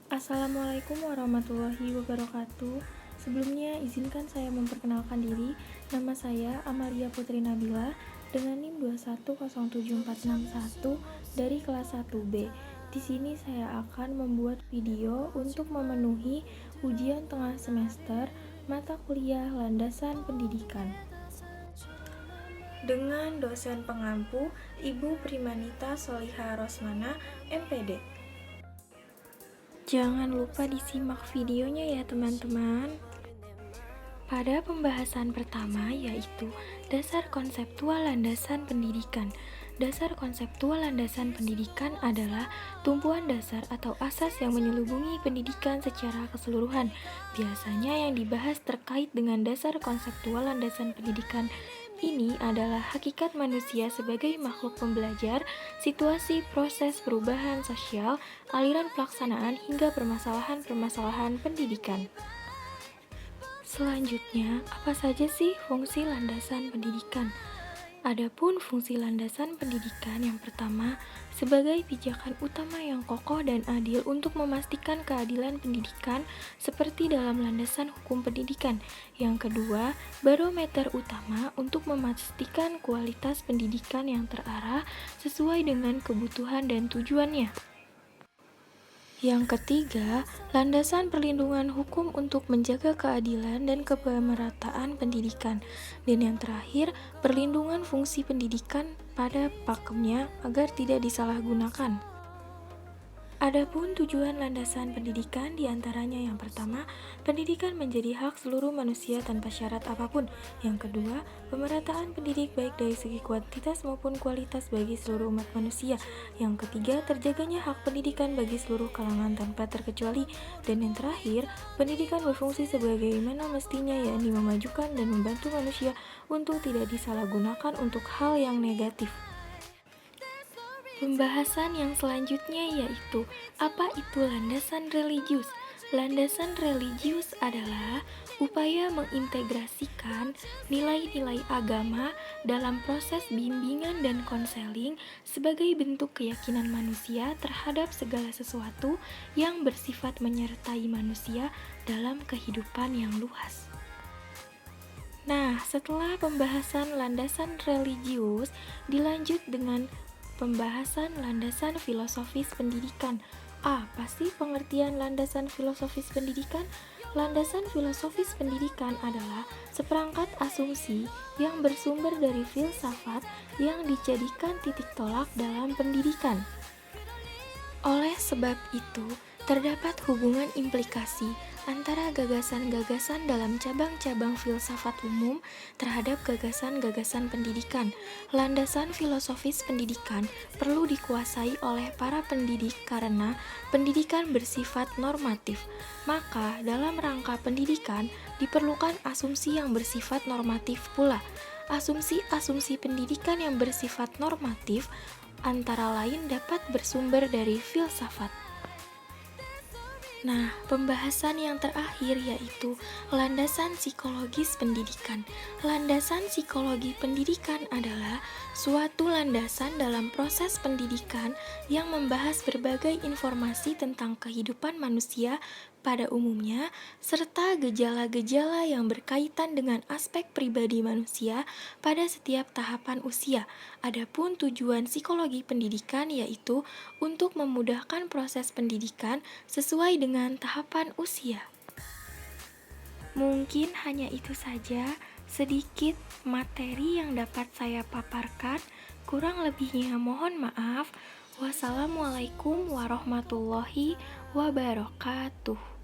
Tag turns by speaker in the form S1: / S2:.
S1: Assalamualaikum warahmatullahi wabarakatuh. Sebelumnya izinkan saya memperkenalkan diri. Nama saya Amalia Putri Nabila dengan NIM 2107461 dari kelas 1B. Di sini saya akan membuat video untuk memenuhi ujian tengah semester mata kuliah Landasan Pendidikan. Dengan dosen pengampu Ibu Primanita Soliha Rosmana, MPD. Jangan lupa disimak videonya ya teman-teman. Pada pembahasan pertama yaitu dasar konseptual landasan pendidikan. Dasar konseptual landasan pendidikan adalah tumpuan dasar atau asas yang menyelubungi pendidikan secara keseluruhan. Biasanya yang dibahas terkait dengan dasar konseptual landasan pendidikan ini adalah hakikat manusia sebagai makhluk pembelajar, situasi proses perubahan sosial, aliran pelaksanaan hingga permasalahan-permasalahan pendidikan. Selanjutnya, apa saja sih fungsi landasan pendidikan? Adapun fungsi landasan pendidikan yang pertama, sebagai pijakan utama yang kokoh dan adil untuk memastikan keadilan pendidikan seperti dalam landasan hukum pendidikan. Yang kedua, barometer utama untuk memastikan kualitas pendidikan yang terarah sesuai dengan kebutuhan dan tujuannya. Yang ketiga, landasan perlindungan hukum untuk menjaga keadilan dan kepemerataan pendidikan. Dan yang terakhir, perlindungan fungsi pendidikan pada pakemnya agar tidak disalahgunakan. Adapun tujuan landasan pendidikan diantaranya yang pertama, pendidikan menjadi hak seluruh manusia tanpa syarat apapun. Yang kedua, pemerataan pendidik baik dari segi kuantitas maupun kualitas bagi seluruh umat manusia. Yang ketiga, terjaganya hak pendidikan bagi seluruh kalangan tanpa terkecuali. Dan yang terakhir, pendidikan berfungsi sebagaimana mestinya, yakni memajukan dan membantu manusia untuk tidak disalahgunakan untuk hal yang negatif. Pembahasan yang selanjutnya yaitu, apa itu landasan religius? Landasan religius adalah upaya mengintegrasikan nilai-nilai agama dalam proses bimbingan dan konseling sebagai bentuk keyakinan manusia terhadap segala sesuatu yang bersifat menyertai manusia dalam kehidupan yang luas. Nah, setelah pembahasan landasan religius, dilanjut dengan pembahasan landasan filosofis pendidikan. Apa sih pengertian landasan filosofis pendidikan? Landasan filosofis pendidikan adalah seperangkat asumsi yang bersumber dari filsafat yang dijadikan titik tolak dalam pendidikan. Oleh sebab itu, terdapat hubungan implikasi antara gagasan-gagasan dalam cabang-cabang filsafat umum terhadap gagasan-gagasan pendidikan. Landasan filosofis pendidikan perlu dikuasai oleh para pendidik karena pendidikan bersifat normatif. Maka, dalam rangka pendidikan diperlukan asumsi yang bersifat normatif pula. Asumsi-asumsi pendidikan yang bersifat normatif antara lain dapat bersumber dari filsafat. Nah, pembahasan yang terakhir yaitu landasan psikologis pendidikan. Landasan psikologi pendidikan adalah suatu landasan dalam proses pendidikan yang membahas berbagai informasi tentang kehidupan manusia pada umumnya, serta gejala-gejala yang berkaitan dengan aspek pribadi manusia pada setiap tahapan usia. Adapun tujuan psikologi pendidikan yaitu untuk memudahkan proses pendidikan sesuai dengan tahapan usia. Mungkin hanya itu saja sedikit materi yang dapat saya paparkan. Kurang lebihnya mohon maaf. Wassalamualaikum warahmatullahi wabarakatuh.